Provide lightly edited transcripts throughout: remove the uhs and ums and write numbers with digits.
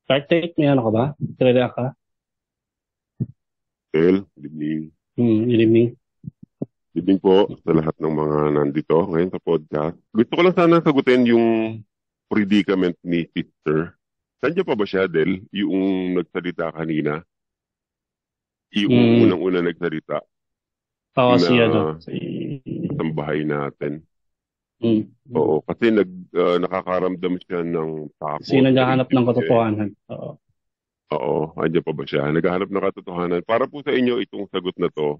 Cartake, may ano ka ba? Trivia ka? Good evening. Good evening. Good evening po sa lahat ng mga nandito ngayon sa podcast. Gusto ko lang sana sagutin yung predicament ni Sister. Nandiyan pa ba siya, Del? Yung nagsalita kanina? Yung Mm, unang-una nagsalita ako na si ano, si... isang bahay natin. Mm, Oo, kasi nakakaramdam siya ng si takot sa naghahanap isip ng niya eh. katotohanan. Oo. Oo, nandiyan pa ba siya? Naghahanap ng katotohanan. Para po sa inyo itong sagot na to,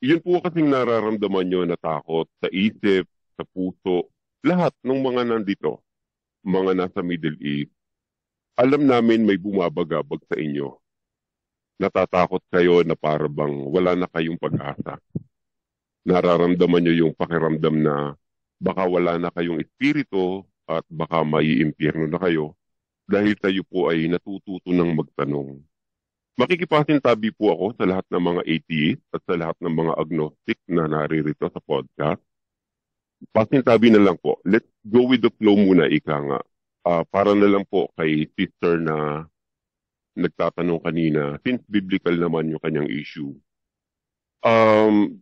yun po kasing nararamdaman nyo na takot sa isip, sa puso, lahat ng mga nandito, mga nasa Middle East, alam namin may bumabagabag sa inyo. Natatakot kayo na para bang wala na kayong pag-asa. Nararamdaman nyo yung pakiramdam na baka wala na kayong espiritu at baka may impyerno na kayo dahil tayo po ay natututo ng magtanong. Makikipasintabi po ako sa lahat ng mga atheist at sa lahat ng mga agnostic na naririto sa podcast. Pasintabi na lang po. Let's go with the flow muna, ika nga. Para na lang po kay sister na nagtatanong kanina, since biblical naman yung kanyang issue. Um,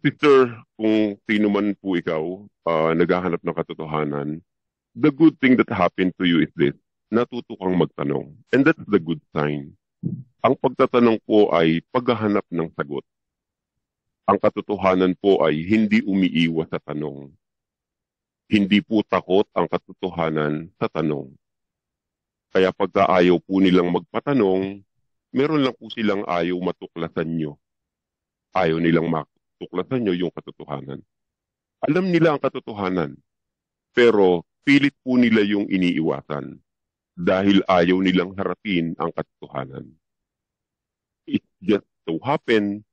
Sister, kung sino man po ikaw, naghahanap ng katotohanan, the good thing that happened to you is this, natuto kang magtanong. And that's the good sign. Ang pagtatanong po ay paghahanap ng sagot. Ang katotohanan po ay hindi umiiwas sa tanong. Hindi po takot ang katotohanan sa tanong. Kaya pagka ayaw po nilang magpatanong, meron lang po silang ayaw matuklasan nyo. Ayaw nilang matuklasan nyo yung katotohanan. Alam nila ang katotohanan, pero pilit po nila yung iniiwasan dahil ayaw nilang harapin ang katotohanan. It just so happen,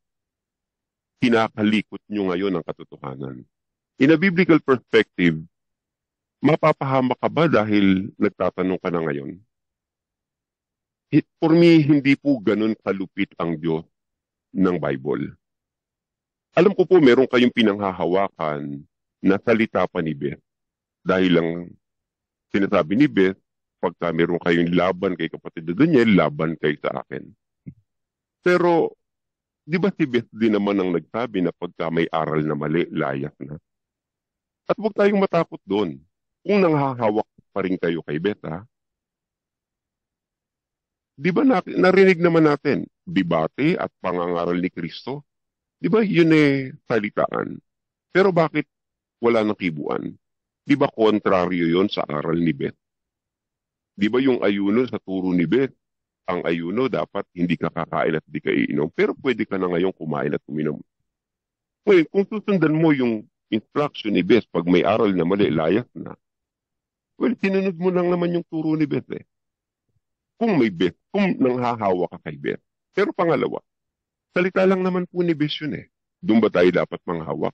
kinakalikot nyo ngayon ang katotohanan. In a biblical perspective, mapapahamak ka ba dahil nagtatanong ka na ngayon? For me, hindi po ganun kalupit ang Diyos ng Bible. Alam ko po meron kayong pinanghahawakan na salita pa ni Beth. Dahil lang sinasabi ni Beth, pagka meron kayong laban kay kapatid na Daniel, laban kay sa akin. Pero, di ba si Beth din naman ang nagsabi na pagka may aral na mali, layas na? At huwag tayong matakot doon. Kung nanghahawak pa rin kayo kay Beth, ha? Di ba narinig naman natin, debate at pangangaral ni Kristo? Di ba yun salitaan? Pero bakit wala nang kibuan? Di ba kontraryo yon sa aral ni Beth? Di ba yung ayuno sa turo ni Beth? Ang ayuno dapat hindi ka kakain at di ka iinom. Pero pwede ka na ngayon kumain at uminom. Ngayon, kung susundan mo yung instruction ni Beth, pag may aral na mali, layas na. Well, sinunod mo lang naman yung turo ni Beth eh. Kung may Beth, kung nanghahawa ka kay Beth. Pero pangalawa, salita lang naman po ni Beth yun eh. Doon ba tayo dapat manghawak?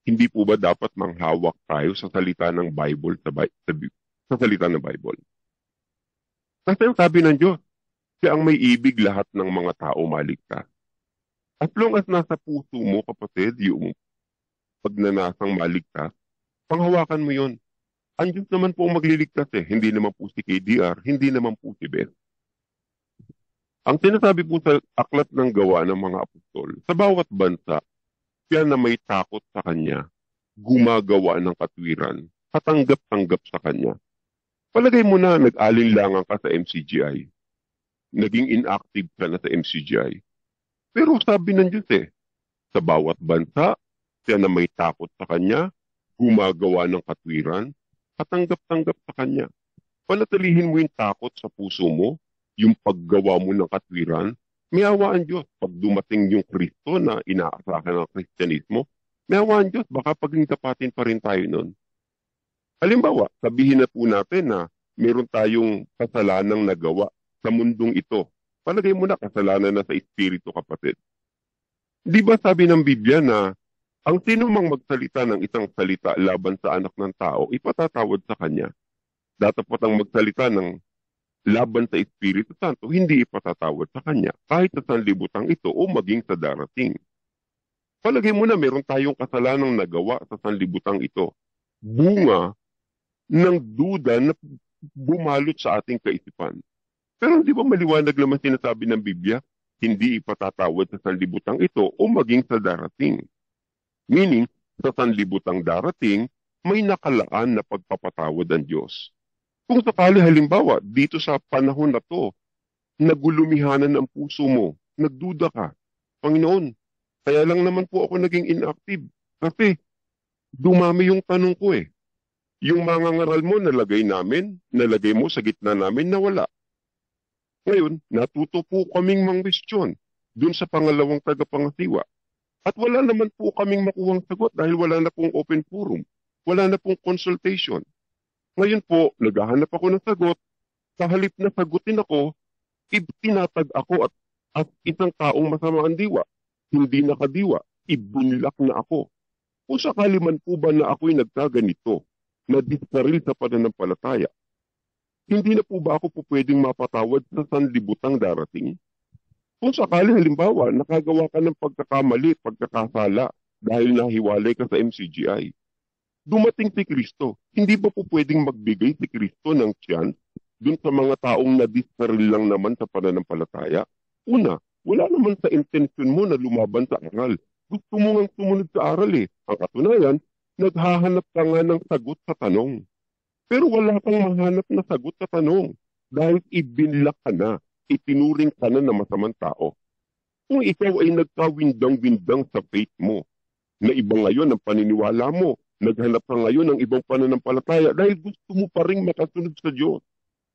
Hindi po ba dapat manghawak tayo sa salita ng Bible, sa salita ng Bible? Kasi ang sabi ng Diyos, siya ang may ibig lahat ng mga tao maligtas. As long as nasa puso mo, kapatid, yung pagnanasang maligtas, panghawakan mo yun. Ang Diyos naman po ang magliligtas eh. Hindi naman po si KDR, hindi naman po si Beth. Ang sinasabi po sa aklat ng gawa ng mga apostol, sa bawat bansa, siya na may takot sa kanya, gumagawa ng katwiran, katanggap-tanggap sa kanya. Palagay mo na nag-alinlangan ka sa MCGI. Naging inactive ka na sa MCGI. Pero sabi ng Diyos sa bawat bansa, siya na may takot sa kanya, gumagawa ng katwiran, katanggap-tanggap sa kanya. Panatilihin mo yung takot sa puso mo, yung paggawa mo ng katwiran, may awaan Diyos. Pag dumating yung Kristo na inaasahan ng Kristyanismo, may awaan Diyos, baka paging tapatin pa rin tayo nun. Halimbawa, sabihin na po natin na meron tayong kasalanang nagawa sa mundong ito. Palagay mo na kasalanan na sa espiritu, kapatid. Di ba sabi ng Biblia na ang sino mang magsalita ng isang salita laban sa anak ng tao, ipatatawad sa kanya. Dapat ang magsalita ng laban sa Espiritu Santo, hindi ipatatawad sa kanya, kahit sa sanlibutan ito o maging sa darating. Palagay mo na meron tayong kasalanang nagawa sa sanlibutan ito. Bunga ng duda na bumalot sa ating kaisipan. Pero hindi ba maliwanag naman sinasabi ng Biblia, hindi ipatatawad sa sanlibutang ito o maging sa darating. Meaning, sa sanlibutang darating, may nakalaan na pagpapatawad ang Diyos. Kung sakali halimbawa, dito sa panahon na to, nagulumihanan ang puso mo, nagduda ka, Panginoon, kaya lang naman po ako naging inactive. Kasi dumami yung tanong ko eh. Yung mga ngaral mo, nalagay mo sa gitna namin na wala. Ngayon, natuto po kaming mangwestiyon dun sa pangalawang tagapangasiwa. At wala naman po kaming makuhang sagot dahil wala na pong open forum. Wala na pong consultation. Ngayon po, naghahanap ako ng sagot. Sa halip na sagutin ako, tinatag ako at isang taong masama ang diwa. Hindi nakadiwa. Ibunlak na ako. Kung sakali man po ba na ako'y nagkaganito, na diskaril sa pananampalataya, hindi na po ba ako po pwedeng mapatawad sa sanlibutang darating? Kung sakali halimbawa, nakagawa ka ng pagkakamali, pagkakasala, dahil nahiwalay ka sa MCGI, dumating si Kristo, hindi ba po pwedeng magbigay si Kristo ng chance dun sa mga taong na-diskaril lang naman sa pananampalataya? Una, wala naman sa intensyon mo na lumaban sa aral. Gusto mo ngang sumunod sa aral eh. Ang katunayan, naghahanap ka nga ng sagot sa tanong. Pero wala kang mahanap na sagot sa tanong dahil ibinlak ka na, itinuring ka na masamang tao. Kung ikaw ay nagkawindang-windang sa faith mo, na iba ngayon ang paniniwala mo, naghanap ka ngayon ng ibang pananampalataya dahil gusto mo pa rin makasunod sa Diyos.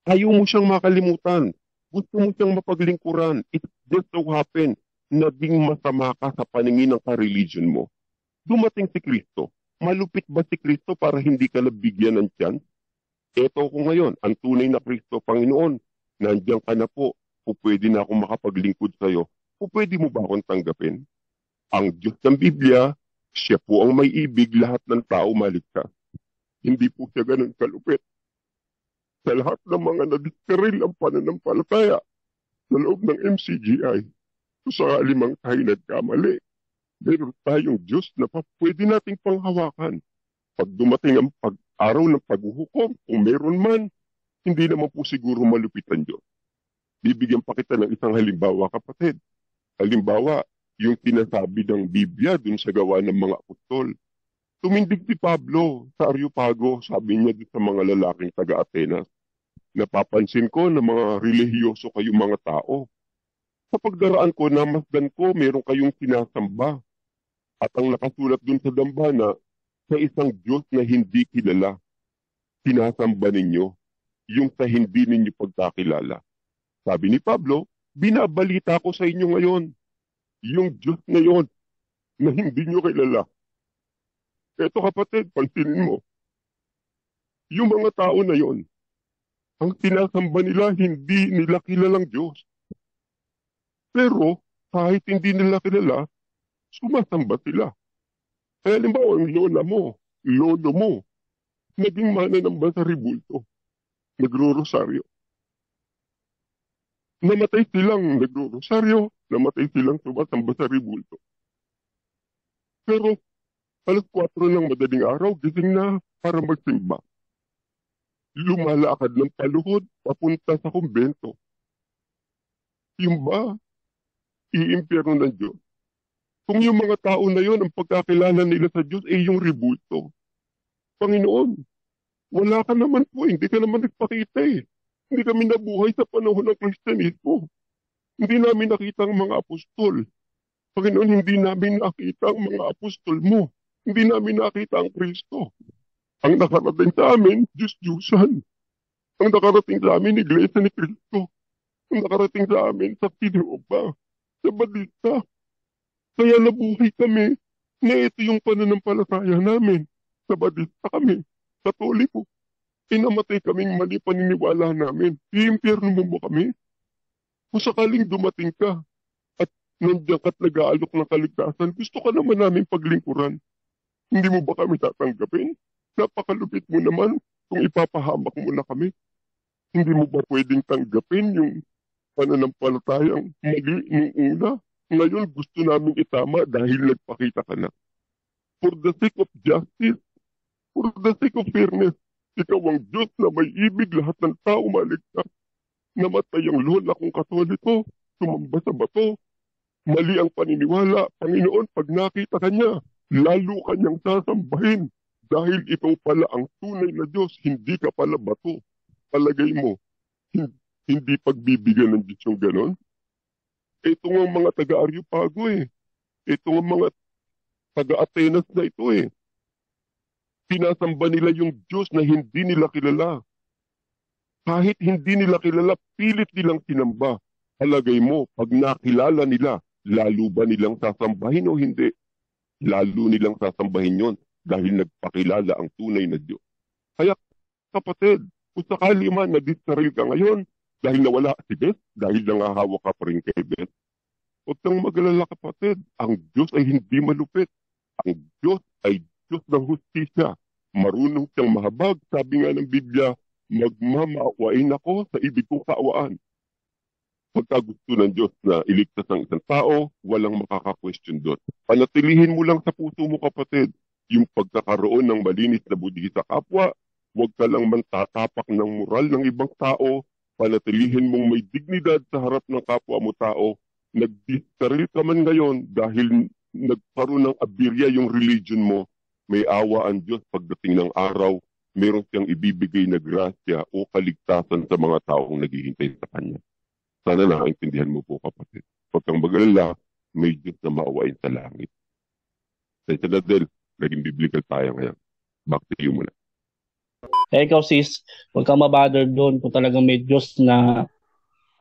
Ayaw mo siyang makalimutan. Gusto mo siyang mapaglingkuran. It just so happen, naging masama ka sa paningin ng ka-religion mo. Dumating si Kristo. Malupit ba si Kristo para hindi ka nabigyan ng chance? Eto ko ngayon, ang tunay na Kristo, Panginoon, nandiyan ka na po, o pwede na akong makapaglingkod sa iyo, o pwede mo ba akong tanggapin? Ang Diyos ng Biblia, siya po ang may ibig, lahat ng tao maligtas. Hindi po siya ganun kalupit. Sa lahat ng mga nadiskaril ang pananampalataya sa loob ng MCGI, kung sakali mang tayo nagkamali, meron tayong Diyos na pwede nating panghawakan. Pag dumating ang araw ng paghuhukom, kung meron man, hindi naman po siguro malupit ang Diyos. Bibigyan pa kita ng isang halimbawa, kapatid. Halimbawa, yung sinasabi ng Biblia dun sa gawa ng mga apostol. Tumindig si Pablo sa Areopago, sabi niya dun sa mga lalaking taga-Atenas. Napapansin ko na mga relihiyoso kayong mga tao. Sa pagdaraan ko, namasdan ko, meron kayong sinasamba. At ang nakasulat dun sa dambana, sa isang Diyos na hindi kilala, sinasamba ninyo, yung sa hindi ninyo pagkakilala. Sabi ni Pablo, binabalita ko sa inyo ngayon, yung Diyos na yon na hindi nyo kilala. Eto kapatid, pansinin mo, yung mga tao na yon, ang sinasamba nila, hindi nila kilalang Diyos. Pero kahit hindi nila kilala, sumasamba sila. Kaya limbawa, ang lola mo, lolo mo, naging mananamba sa ribulto, nagro-rosaryo. Namatay silang nagro-rosaryo, namatay silang sumasamba sa ribulto. Pero alas 4 ng madaling araw, gising na para magsimba. Lumalakad ng paluhod papunta sa kumbento. Yung ba, iimpyerno ng Diyos? Kung yung mga tao na yon, ang pagkakilala nila sa Diyos ay yung ribulto. Panginoon, wala ka naman po, hindi ka naman nagpakita eh. Hindi kami nabuhay sa panahon ng Kristyanismo. Hindi namin nakita ang mga apostol. Panginoon, hindi namin nakita ang mga apostol mo. Hindi namin nakita ang Kristo. Ang nakarating sa amin, Diyos-Diyusan. Ang nakarating sa amin, Iglesia ni Kristo. Ang nakarating sa amin, sa Jehovah, sa Batista. Kaya nabuhay kami na ito yung pananampalataya namin. Sa Batista kami, Katoliko. Inamatay kaming mali paniniwala namin. Iimpyerno mo ba kami? Kung sakaling dumating ka at nandiyan ka't nag-aalok ng kaligtasan, gusto ka naman namin paglingkuran. Hindi mo ba kami tatanggapin? Napakalupit mo naman kung ipapahamak mo na kami. Hindi mo ba pwedeng tanggapin yung pananampalatayang mali nung una? Ngayon gusto namin itama dahil nagpakita ka na. For the sake of justice, for the sake of fairness, Ikaw ang Diyos na may ibig, lahat ng tao maligtas. Namatay ang lola kong Katoliko, tumamba sa bato. Mali ang paniniwala, Panginoon, pag nakita ka niya, lalo kanyang sasambahin. Dahil ikaw pala ang tunay na Diyos, hindi ka pala bato. Palagay mo, hindi pagbibigyan ng Diyos yung ganon? Ito nga mga taga-Areopago eh. Ito nga mga taga-Atenas na ito eh. Pinasamba nila yung Diyos na hindi nila kilala. Kahit hindi nila kilala, pilit nilang sinamba. Palagay mo, pag nakilala nila, lalo ba nilang sasambahin o hindi? Lalo nilang sasambahin yon dahil nagpakilala ang tunay na Diyos. Kaya kapatid, kung sakali man na-disaril ka ngayon dahil nawala si Beth, dahil nangahawak ka pa rin kay Beth, huwag kang mag-alala kapatid, ang Diyos ay hindi malupit. Ang Diyos ay Diyos ng hustisya. Marunong siyang mahabag. Sabi nga ng Biblia, magmamaawain ako sa ibig kong kaawaan. Pagka gusto ng Diyos na iligtas ng isang tao, walang makaka-question doon. Panatilihin mo lang sa puso mo kapatid, yung pagkakaroon ng malinis na budi sa kapwa, huwag ka lang man tatapak ng moral ng ibang tao, panatilihin mong may dignidad sa harap ng kapwa mo tao. Nag-discarrel ka man ngayon dahil nagkaroon ng abirya yung religion mo, may awa ang Diyos pagdating ng araw, meron siyang ibibigay na grasya o kaligtasan sa mga taong naghihintay sa Kanya. Sana nakaintindihan mo po kapatid. Huwag kang mag-alala, may Diyos na maawain sa langit. Sa Nadel, naging biblical tayo ngayon. Back to you muna. Ikaw sis, huwag kang mabother doon kung talagang may Diyos na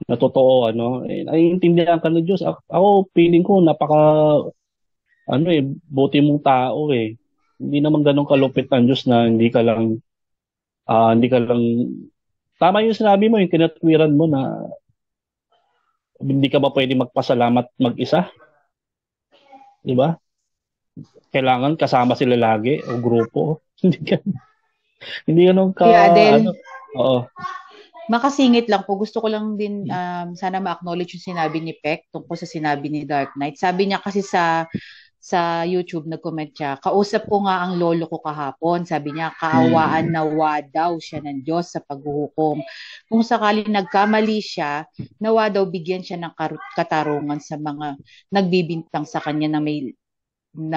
totoo, ano. Naiintindihan ka ng Diyos. Ako, feeling ko, buti mong tao eh. Hindi naman ganun kalupit ang Diyos na hindi ka lang, tama yung sinabi mo, yung kinatwiran mo na hindi ka ba pwede magpasalamat mag-isa? Di ba? Kailangan kasama sila lagi o grupo. Hindi ganun ka, Kuya Adel, oo. makasingit lang po. Gusto ko lang din sana ma-acknowledge yung sinabi ni Peck tungkol sa sinabi ni Dark Knight. Sabi niya kasi sa YouTube, nag-comment siya, kausap ko nga ang lolo ko kahapon. Sabi niya, kaawaan nawa daw siya ng Diyos sa paghuhukom. Kung sakaling nagkamali siya, nawa daw bigyan siya ng katarungan sa mga nagbibintang sa kanya na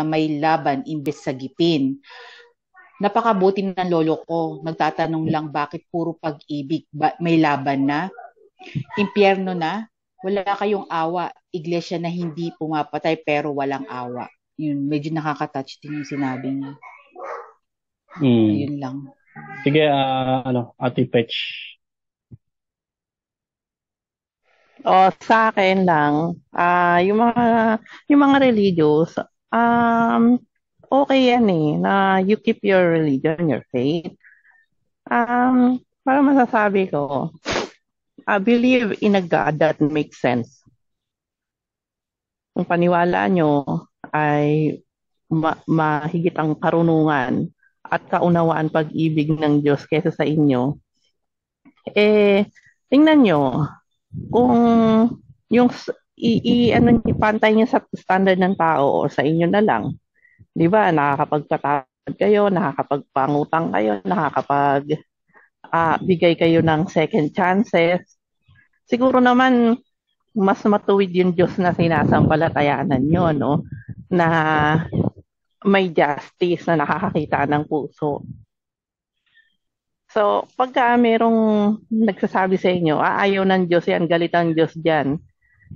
may laban imbes sa gipin. Napakabuti ng lolo ko. Nagtatanong lang bakit puro pag-ibig, may laban na, impyerno na, wala kayong awa, iglesia na hindi pumapatay pero walang awa. Yun, medyo nakaka-touch din yung sinabi niya. Yun lang. Sige, Ate Petch. Sa akin lang, yung mga religious, okay yan eh, na you keep your religion, your faith. Para masasabi ko, believe in a God that makes sense. Kung paniwala nyo ay mahigit ang karunungan at kaunawaan pag-ibig ng Diyos kaysa sa inyo, tingnan nyo, kung yung ipantay nyo sa standard ng tao o sa inyo na lang, di ba, nakakapagpatawad kayo, nakakapagpangutang kayo, bigay kayo ng second chances. Siguro naman, mas matuwid yung Diyos na sinasampalatayanan nyo, no? Na may justice na nakakakita ng puso. So, pagka merong nagsasabi sa inyo, ayaw ng Diyos yan, galit ang Diyos dyan,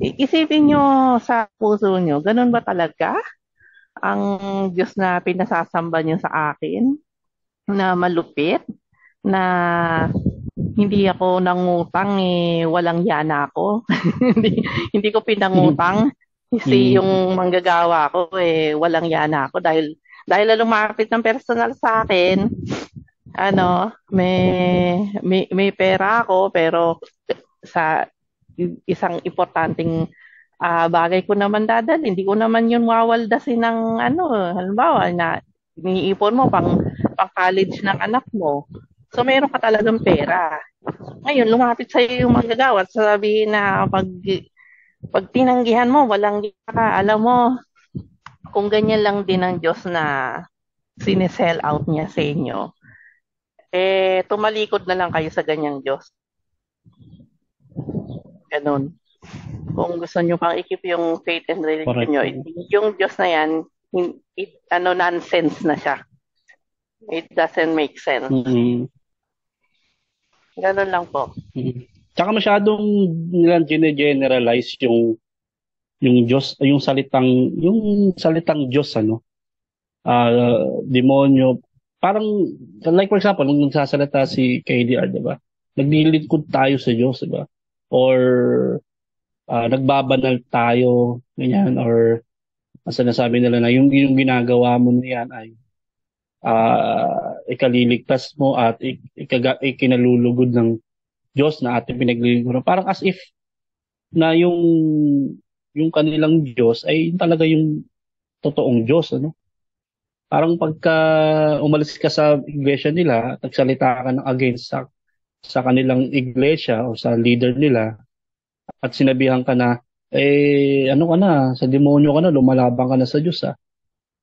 isipin nyo sa puso nyo, ganun ba talaga ang Diyos na pinasasamba nyo sa akin? Na malupit? Na hindi ako nangutang, walang yana ako. hindi ko pinangutang. Kasi yung manggagawa ko, walang yana ako. Dahil lumapit ng personal sa akin, may pera ako, pero sa isang importanteng bagay ko naman dadal, hindi ko naman yun wawaldasin ng halimbawa na iniipon mo pang college ng anak mo. So meron ka talagang pera. Ngayon, lumapit sa iyo yung manggagawa at sabihin na pag tinanggihan mo, walang ka, alam mo, kung ganyan lang din ang Diyos na sinesell out niya sa inyo, tumalikod na lang kayo sa ganyang Diyos. Ganun. Kung gusto nyo pang ikip yung faith and religion Correct. nyo, yung Diyos na yan, nonsense na siya. It doesn't make sense. Mm-mm. Ganun lang po. Tsaka masyadong nilang generalize yung Diyos, yung salitang Diyos, demonyo. Parang, like for example, nung nagsasalita si KDR, di ba? Naglilingkod tayo sa Diyos, di ba? Or nagbabanal tayo, ganyan, or sinasabi nila na yung ginagawa mo niyan ay ikaliligtas mo at ikinalulugod ng Diyos na ating pinaglilingkuran. Parang as if na yung kanilang Diyos ay talaga yung totoong Diyos, Parang pagka umalis ka sa iglesia nila at nagsalita ka ng against sa kanilang iglesia o sa leader nila at sinabihan ka na, ano ka na, sa demonyo ka na, lumalabang ka na sa Diyos,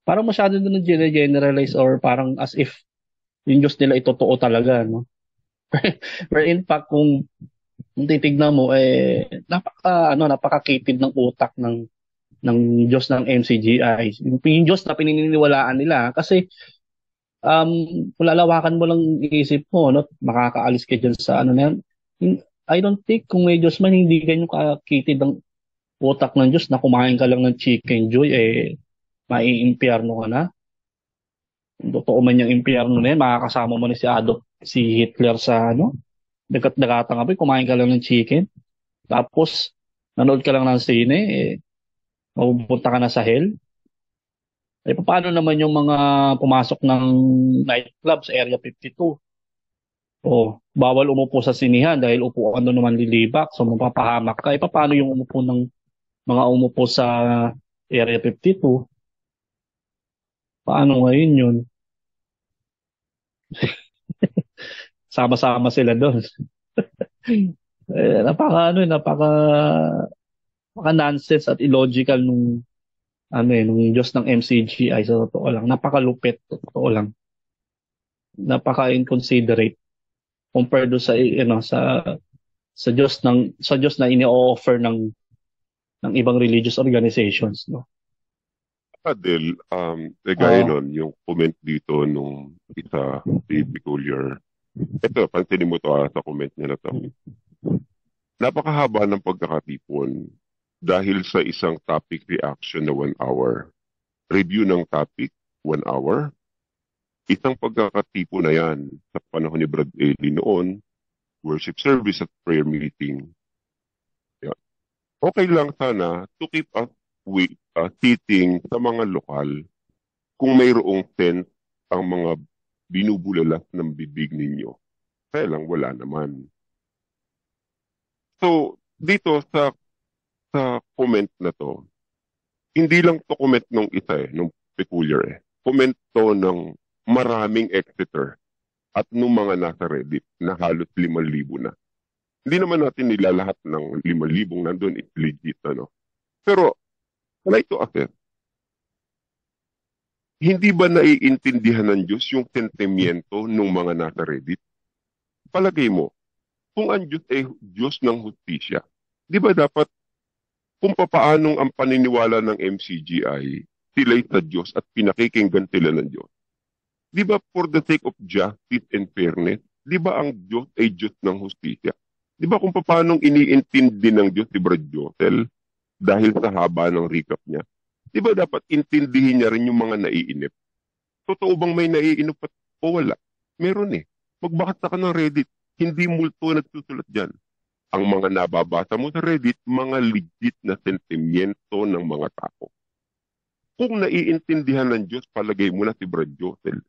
Parang masyado na generalize or parang as if yung Diyos nila ay totoo talaga, Pero in fact, kung titignan mo, napakakitid ng utak ng Diyos ng MCGI. Yung Diyos na pininiwalaan nila. Kasi, kung lalawakan mo lang isip mo, makakaalis ka dyan sa na yan. I don't think kung may Diyos man, hindi ganyan kakitid ng utak ng Diyos na kumain ka lang ng chicken joy, maiimpyerno ka na. Kung totoo man yung impyerno na yan, makakasama mo na si Hitler sa, dagat-dagatang apoy, kumain ka lang ng chicken. Tapos, nanood ka lang ng sine, mapupunta ka na sa hell. Paano naman yung mga pumasok ng nightclub sa Area 52? Bawal umupo sa sinihan dahil upuan doon naman lilibak, so mapapahamak ka. Paano yung umupo ng mga umupo sa Area 52? Paano ngayon yun? Sama-sama sila doon. Napaka nonsense at illogical nung Diyos ng MCGI sa totoo lang. Napakalupit, totoo lang. Napaka-inconsiderate compared do sa sa Diyos na ini-offer ng ibang religious organizations, Adel, gaya nun, yung comment dito nung isa, si Peculiar. Ito, pansinin mo to sa comment niya na to. Napakahaba ng pagkakatipon dahil sa isang topic reaction na 1 hour. Review ng topic, 1 hour. Isang pagkakatipon na yan sa panahon ni Brad Eli noon, worship service at prayer meeting. Yan. Okay lang sana to keep us with sitting sa mga lokal kung mayroong sense ang mga binubulalas ng bibig ninyo. Kaya lang wala naman. So, dito sa comment na to, hindi lang to comment nung isa nung Peculiar Comment to ng maraming Exeter at nung mga nasa Reddit na halos 5,000 na. Hindi naman natin nilalahat ng 5,000 nandun is legit, Pero, can I to assess, hindi ba naiintindihan ng Diyos yung sentimiento ng mga nasa Reddit? Palagay mo, kung ang Diyos ay Diyos ng hustisya, di ba dapat kung papaanong ang paniniwala ng MCGI, sila'y sa Diyos at pinakikinggan sila ng Diyos? Di ba for the sake of justice and fairness, di ba ang Diyos ay Diyos ng hustisya? Di ba kung paanong iniintindi ng Diyos si Brad Josel dahil sa haba ng recap niya? Di ba dapat intindihin niya rin yung mga naiinip? Totoo bang may naiinip o wala? Meron Magbakit ka ng Reddit. Hindi multo nagsusulat dyan. Ang mga nababasa mo sa Reddit, mga legit na sentimiento ng mga tao. Kung naiintindihan ng Diyos, palagay mo na si Brad Josel.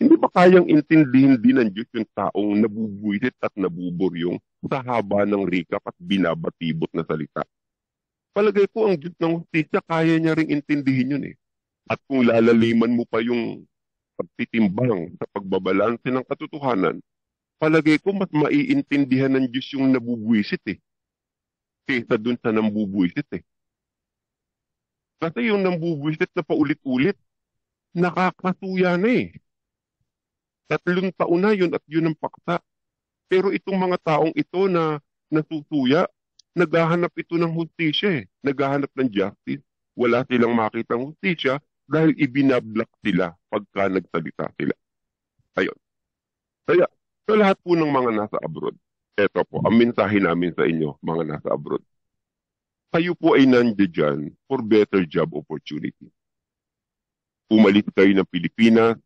Hindi ba kayang intindihin din ng Diyos yung taong nabubuisit at nabuburyong sa haba ng recap at binabatibot na salita? Palagay ko ang Diyos ng hustisya, kaya niya ring intindihin yun At kung lalaliman mo pa yung pagtitimbang sa pagbabalanse ng katotohanan, palagay ko mas maiintindihan ng Diyos yung nabubuisit kaysa dun sa nambubuisit Kasi yung nambubuisit na paulit-ulit, nakakasuya na 3 taon na yun at yun ang paksa. Pero itong mga taong ito na nasusuya, naghahanap ito ng hustisya eh. Naghahanap ng justice. Wala silang makitang hustisya dahil ibinablock sila pagka nagsalita sila. Ayun. Kaya, sa lahat po ng mga nasa abroad, eto po, ang mensahe namin sa inyo, mga nasa abroad. Kayo po ay nandiyan dyan for better job opportunity. Umalis kayo ng Pilipinas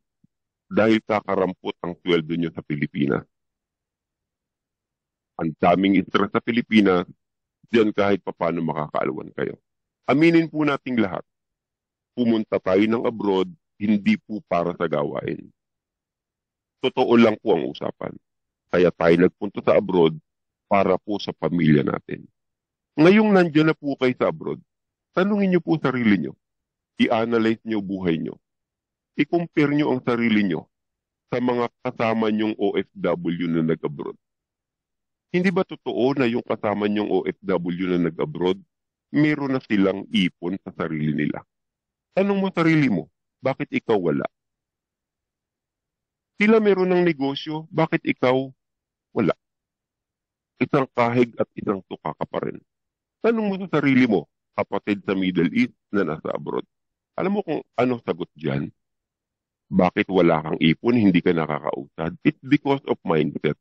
dahil kakarampot ang sweldo nyo sa Pilipinas. Ang daming stress sa Pilipinas, diyan kahit paano makakaalwan kayo. Aminin po nating lahat, pumunta tayo ng abroad, hindi po para sa gawain. Totoo lang po ang usapan. Kaya tayo nagpunta sa abroad para po sa pamilya natin. Ngayong nandiyan na po kayo sa abroad, tanungin nyo po sarili nyo. I-analyze nyo buhay nyo. I-compare nyo ang sarili nyo sa mga kasama nyong OFW na nag-abroad. Hindi ba totoo na yung kasama nyong OFW na nag-abroad, meron na silang ipon sa sarili nila? Tanong mo sarili mo, bakit ikaw wala? Sila meron ng negosyo, bakit ikaw wala? Isang kahig at isang tuka ka pa rin. Tanong mo sa sarili mo, kapatid sa Middle East na nasa abroad. Alam mo kung ano sagot dyan? Bakit wala kang ipon, hindi ka nakakausad? It's because of mindset.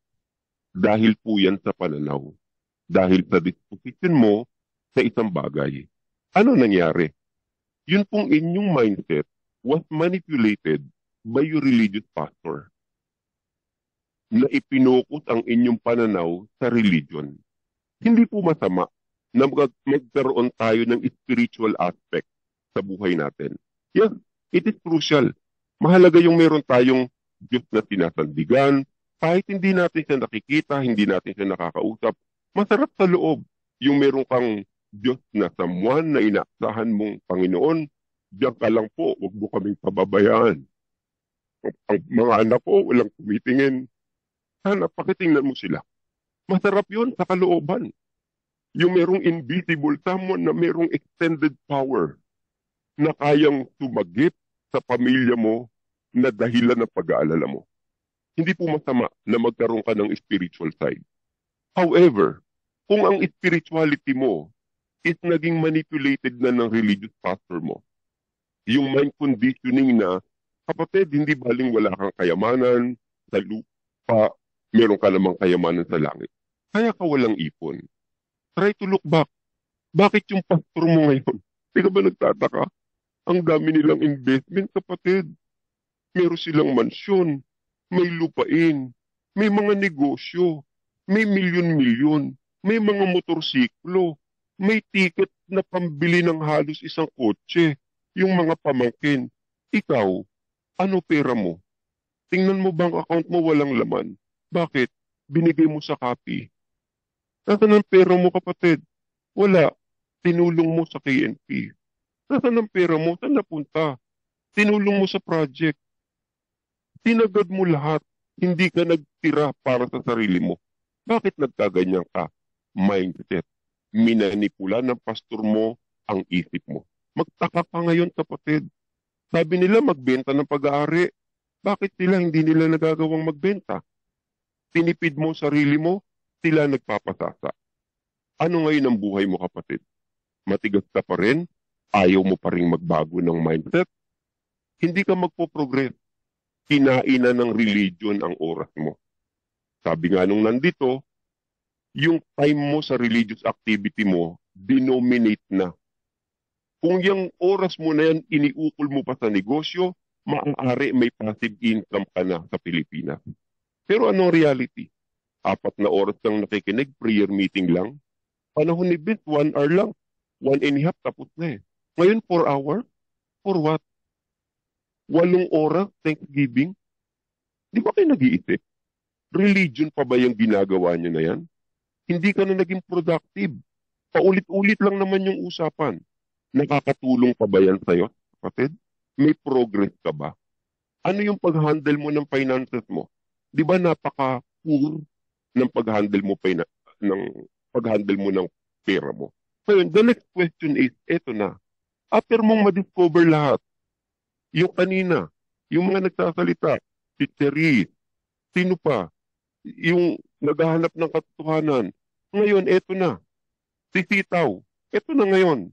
Dahil po yan sa pananaw. Dahil sa disposition mo sa isang bagay. Ano nangyari? Yun pong inyong mindset was manipulated by your religious pastor. Na ipinukot ang inyong pananaw sa religion. Hindi po masama na magkaroon tayo ng spiritual aspect sa buhay natin. Yes, it is crucial. Mahalaga yung meron tayong Diyos na sinasandigan. Kahit hindi natin siya nakikita, hindi natin siya nakakausap, masarap sa loob yung meron kang Diyos na someone na inaasahan mong Panginoon, diyan ka lang po, huwag mo kaming pababayaan. Ang mga anak ko, walang tumitingin. Sana, pakitingnan mo sila. Masarap yun sa kalooban. Yung merong invisible, someone na merong extended power na kayang sumagip sa pamilya mo na dahilan ng pag-aalala mo. Hindi po masama na magkaroon ka ng spiritual side. However, kung ang spirituality mo is naging manipulated na ng religious pastor mo, yung mind conditioning na, kapatid, hindi baling wala kang kayamanan sa lupa, meron ka namang kayamanan sa langit. Kaya ka walang ipon. Try to look back. Bakit yung pastor mo ngayon? Hindi ka ba nagtataka? Ang dami nilang investment, kapatid. Meron silang mansyon, may lupain, may mga negosyo, may milyon-milyon, may mga motorsiklo, may ticket na pambili ng halos isang kotse, yung mga pamangkin. Ikaw, ano pera mo? Tingnan mo bang account mo walang laman? Bakit? Binigay mo sa copy. Nasaan ang pera mo, kapatid? Wala. Tinulong mo sa KNP. Nasaan ang pera mo? Saan napunta? Tinulong mo sa project. Tinagad mo lahat. Hindi ka nagtira para sa sarili mo. Bakit nagkaganyan ka? Mindset. Minanipula ng pastor mo ang isip mo. Magtaka ka ngayon, kapatid. Sabi nila magbenta ng pag-aari. Bakit sila hindi nila nagagawang magbenta? Tinipid mo sarili mo, sila nagpapasasa. Ano ngayon ang buhay mo, kapatid? Matigas ka pa rin? Ayaw mo pa rin magbago ng mindset? Hindi ka magpo-progress. Kinainan ng religion ang oras mo. Sabi nga nung nandito, yung time mo sa religious activity mo, denominate na. Kung yung oras mo na yan, iniukol mo pa sa negosyo, maaari may passive income ka na sa Pilipinas. Pero anong reality? 4 na oras kang nakikinig, prayer meeting lang. Panahon ni Bit, 1 hour lang. 1.5 tapos na eh. Ngayon, 4 hours? For what? 8 oras, Thanksgiving? Di ba kayo nag-iisip? Religion pa ba yung ginagawa nyo na yan? Hindi ka na naging productive. Paulit-ulit lang naman yung usapan. Nakakatulong pa ba yan sa'yo, kapatid? May progress ka ba? Ano yung pag-handle mo ng finances mo? Di ba napaka-poor ng pag-handle mo ng pera mo? Ngayon, the next question is, eto na. After mong ma-discover lahat, yung kanina, yung mga nagsasalita, Si Cherise. Sino pa? Yung naghahanap ng katotohanan. Ngayon, eto na. Si Sitaw. Eto na ngayon.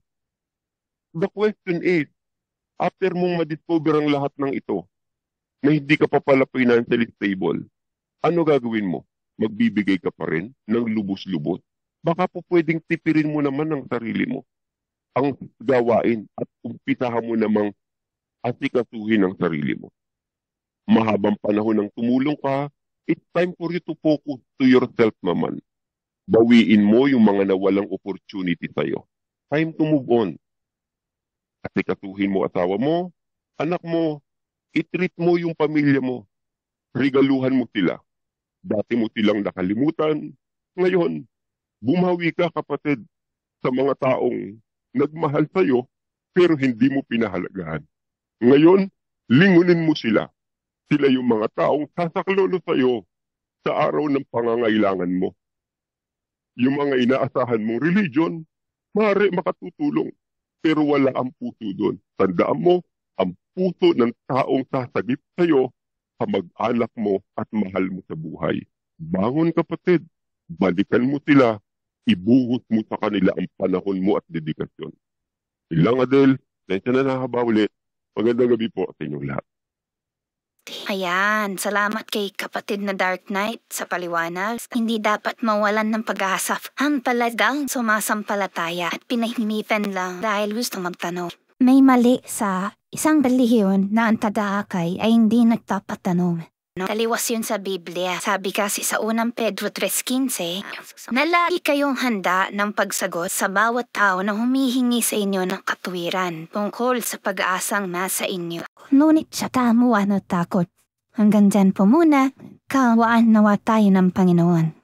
The question is, after mong madiscover ang lahat ng ito, na hindi ka pa pala financially stable, ano gagawin mo? Magbibigay ka pa rin ng lubos-lubos? Baka po pwedeng tipirin mo naman ang sarili mo. Ang gawain at umpisahan mo namang asikasuhin ang sarili mo. Mahabang panahon ng tumulong ka, it's time for you to focus to yourself naman. Bawiin mo yung mga nawalang opportunity sa'yo. Time to move on. Asikasuhin mo asawa mo, anak mo, i-treat mo yung pamilya mo. Regaluhan mo sila. Dati mo silang nakalimutan. Ngayon, bumawi ka kapatid sa mga taong nagmahal sa'yo pero hindi mo pinahalagahan. Ngayon, lingunin mo sila. Sila yung mga taong sasaklolo sa'yo sa araw ng pangangailangan mo. Yung mga inaasahan mong religion, maaari makatutulong. Pero wala ang puso doon. Tandaan mo, ang puso ng taong sasagip sa'yo, kamag-anak mo at mahal mo sa buhay. Bangon kapatid, balikan mo sila, ibuhos mo sa kanila ang panahon mo at dedikasyon. Ilang Adel, tensya na nahaba ulit. Magandang gabi po sa inyong lahat. Ayan, salamat kay kapatid na Dark Knight sa paliwanag. Hindi dapat mawalan ng pag-asa. Ang talagang sumasampalataya at pinahimitan lang dahil gusto magtanong. May mali sa isang relihiyon na ang taga-akay ay hindi nagtapatanong. Taliwas yun sa Biblia. Sabi kasi sa unang Pedro 3:15, na lagi kayong handa ng pagsagot sa bawat tao na humihingi sa inyo ng katuwiran tungkol sa pag-aasang nasa inyo. Ngunit siya kamuan o takot. Hanggang dyan po muna, kawaan nawa tayo ng Panginoon.